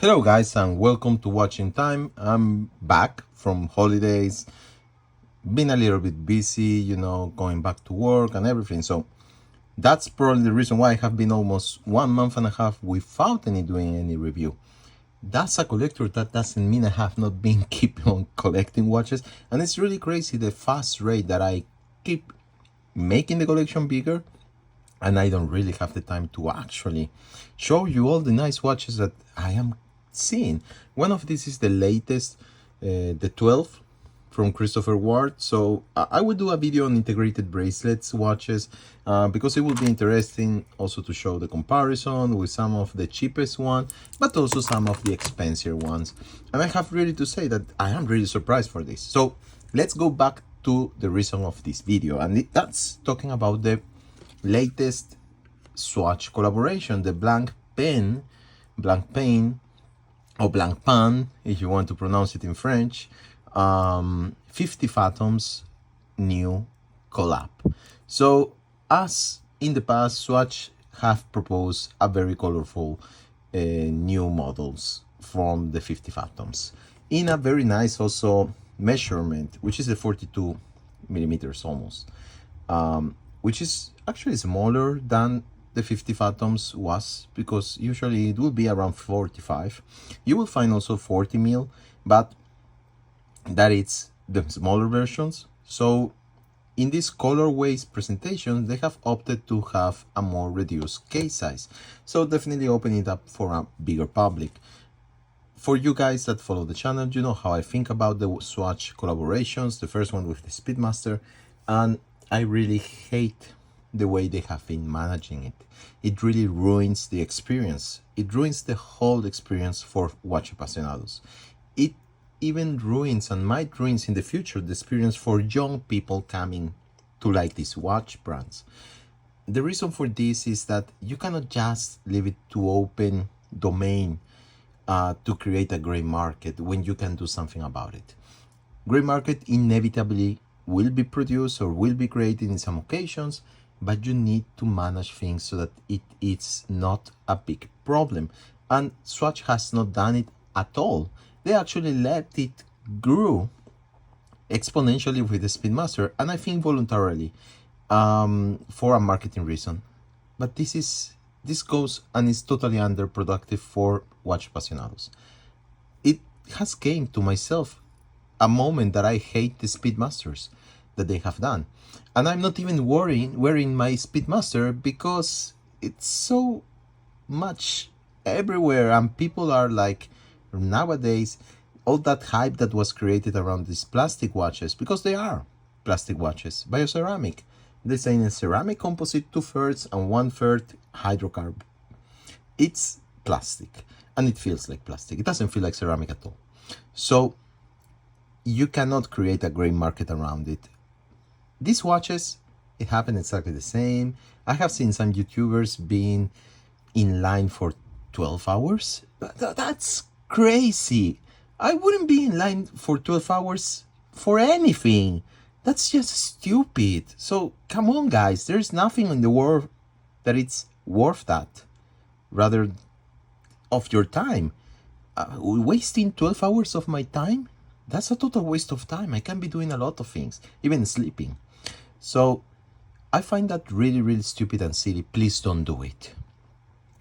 Hello guys and welcome to Watching Time. I'm back from holidays, been a little bit busy, going back to work and everything. So that's probably the reason why I have been almost 1 month and a half without doing any review. That's a collector, that doesn't mean I have not been keeping on collecting watches, and it's really crazy the fast rate that I keep making the collection bigger, and I don't really have the time to actually show you all the nice watches that I am seeing. One of these is the latest, the 12 from Christopher Ward. So I will do a video on integrated bracelets watches because it will be interesting also to show the comparison with some of the cheapest ones, but also some of the expensive ones. And I have really to say that I am really surprised for this. So let's go back to the reason of this video, and that's talking about the latest Swatch collaboration, the Blancpain, or Blancpain, if you want to pronounce it in French, 50 Fathoms new collab. So, as in the past, Swatch have proposed a very colorful new models from the 50 Fathoms in a very nice also measurement, which is the 42 millimeters almost, which is actually smaller than the 50 Fathoms was, because usually it will be around 45. You will find also 40 mil, but that it's the smaller versions. So in this colorways presentation, they have opted to have a more reduced case size. So definitely open it up for a bigger public. For you guys that follow the channel, you know how I think about the Swatch collaborations, the first one with the Speedmaster, and I really hate the way they have been managing it. It really ruins the experience. It ruins the whole experience for watch aficionados. It even ruins and might ruins in the future the experience for young people coming to like these watch brands. The reason for this is that you cannot just leave it to open domain to create a gray market when you can do something about it. Gray market inevitably will be produced or will be created in some occasions, but you need to manage things so that it's not a big problem. And Swatch has not done it at all. They actually let it grow exponentially with the Speedmaster, and I think voluntarily, for a marketing reason. But this goes and is totally underproductive for watch aficionados. It has came to myself a moment that I hate the Speedmasters that they have done, and I'm not even wearing my Speedmaster because it's so much everywhere, and people are like, nowadays, all that hype that was created around these plastic watches, because they are plastic watches, bioceramic. They're saying a ceramic composite 2/3 and 1/3 hydrocarbon. It's plastic, and it feels like plastic. It doesn't feel like ceramic at all. So you cannot create a gray market around it. These watches, it happened exactly the same. I have seen some YouTubers being in line for 12 hours. That's crazy. I wouldn't be in line for 12 hours for anything. That's just stupid. So come on, guys. There's nothing in the world that it's worth that, rather of your time. Wasting 12 hours of my time? That's a total waste of time. I can be doing a lot of things, even sleeping. So I find that really, really stupid and silly. Please don't do it.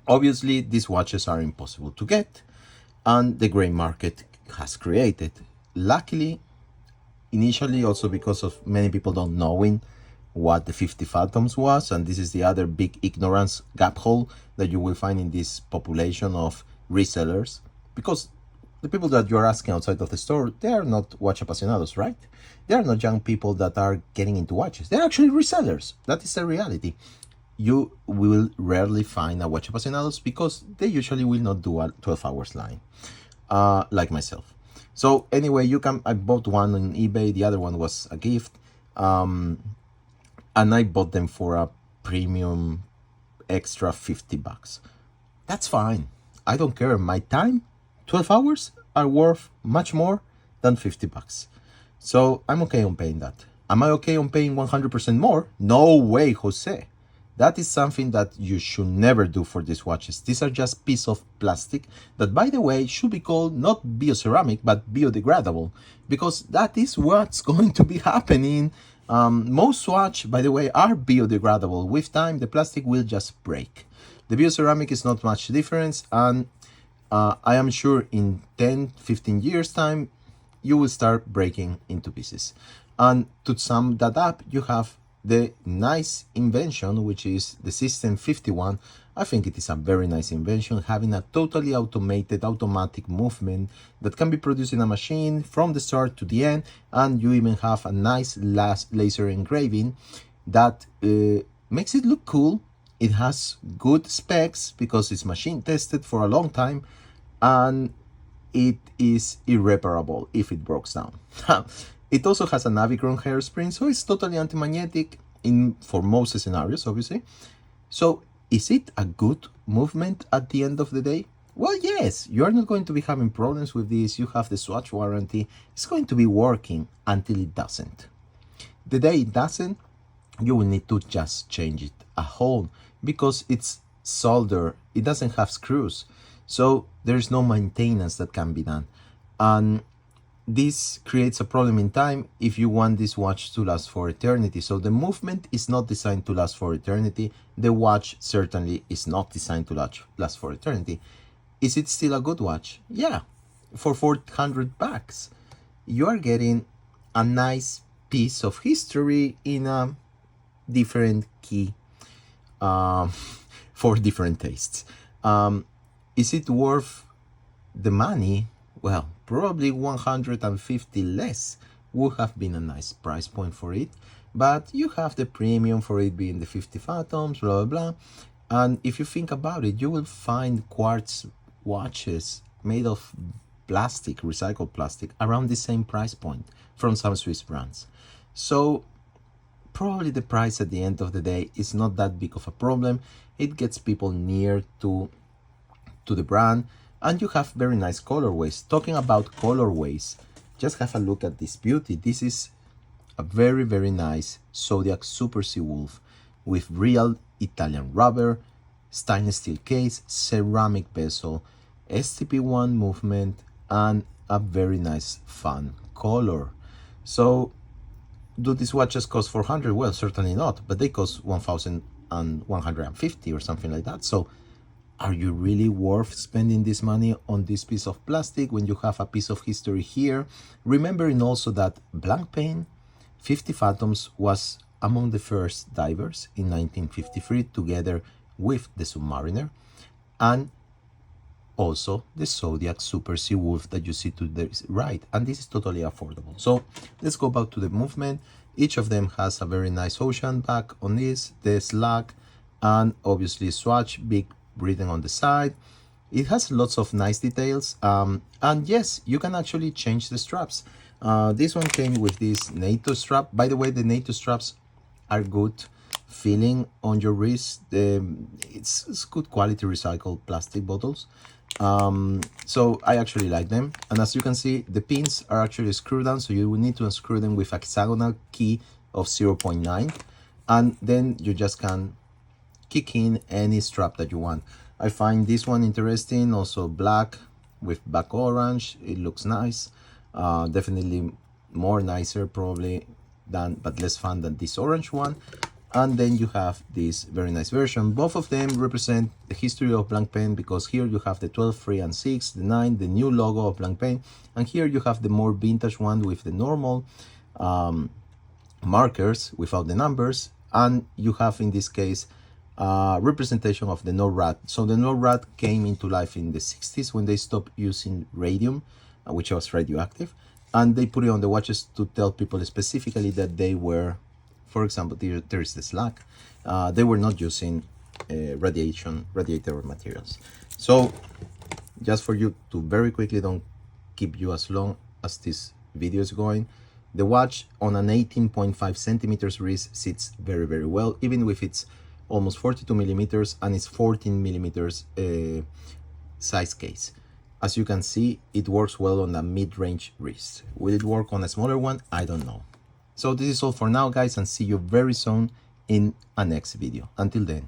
Obviously, these watches are impossible to get, and the gray market has created. Luckily, initially also because of many people don't knowing what the 50 Fathoms was, and this is the other big ignorance gap hole that you will find in this population of resellers, because the people that you're asking outside of the store, they are not watch aficionados, right? They are not young people that are getting into watches. They're actually resellers. That is the reality. You will rarely find a watch aficionados because they usually will not do a 12 hours line, like myself. So anyway, I bought one on eBay. The other one was a gift, and I bought them for a premium extra $50. That's fine. I don't care. My time, 12 hours, are worth much more than $50. So I'm okay on paying that. Am I okay on paying 100% more? No way, Jose. That is something that you should never do for these watches. These are just pieces of plastic that, by the way, should be called not bioceramic but biodegradable, because that is what's going to be happening. Most Swatch, by the way, are biodegradable. With time, the plastic will just break. The bioceramic is not much difference, and I am sure in 10-15 years time you will start breaking into pieces. And to sum that up, you have the nice invention, which is the System 51. I think it is a very nice invention, having a totally automatic movement that can be produced in a machine from the start to the end, and you even have a nice laser engraving that makes it look cool. It has good specs because it's machine tested for a long time, and it is irreparable if it breaks down. It also has a Navicron hairspring, so it's totally anti-magnetic for most scenarios, obviously. So is it a good movement at the end of the day? Well, yes, you are not going to be having problems with this. You have the Swatch warranty. It's going to be working until it doesn't. The day it doesn't, you will need to just change it a hole, because it's solder, it doesn't have screws, so there's no maintenance that can be done, and this creates a problem in time if you want this watch to last for eternity. So the movement is not designed to last for eternity. The watch certainly is not designed to last for eternity. Is it still a good watch? Yeah, for $400 you are getting a nice piece of history in a different key for different tastes. Is it worth the money? Well, probably 150 less would have been a nice price point for it, but you have the premium for it being the 50 Fathoms, blah blah blah. And if you think about it, you will find quartz watches made of plastic, recycled plastic, around the same price point from some Swiss brands. So probably the price at the end of the day is not that big of a problem. It gets people near to the brand, and you have very nice colorways. Talking about colorways, just have a look at this beauty. This is a very, very nice Zodiac Super Sea Wolf with real Italian rubber, stainless steel case, ceramic bezel, STP1 movement, and a very nice fun color. So do these watches cost 400? Well, certainly not, but they cost 1,150 or something like that. So are you really worth spending this money on this piece of plastic when you have a piece of history here? Remembering also that Blancpain 50 Fathoms was among the first divers in 1953 together with the Submariner, and also the Zodiac Super Sea Wolf that you see to the right, and this is totally affordable. So let's go back to the movement. Each of them has a very nice ocean back on this, the slack, and obviously Swatch, big written on the side. It has lots of nice details, and yes, you can actually change the straps. This one came with this NATO strap. By the way, the NATO straps are good feeling on your wrist. It's good quality recycled plastic bottles, so I actually like them. And as you can see, the pins are actually screwed down, so you will need to unscrew them with a hexagonal key of 0.9, and then you just can kick in any strap that you want. I find this one interesting, also black with black orange. It looks nice, definitely more nicer probably than, but less fun than this orange one. And then you have this very nice version. Both of them represent the history of Blancpain, because here you have the 12, 3 and 6, the 9, the new logo of Blancpain, and here you have the more vintage one with the normal markers without the numbers, and you have in this case representation of the NORAD. So the NORAD came into life in the 60s when they stopped using radium, which was radioactive, and they put it on the watches to tell people specifically that they were, for example, there is the slack, they were not using radiator materials. So just for you to very quickly, don't keep you as long as this video is going, the watch on an 18.5 centimeters wrist sits very, very well, even with its almost 42 millimeters and its 14 millimeters size case. As you can see, it works well on a mid-range wrist. Will it work on a smaller one? I don't know. So this is all for now, guys, and see you very soon in a next video. Until then.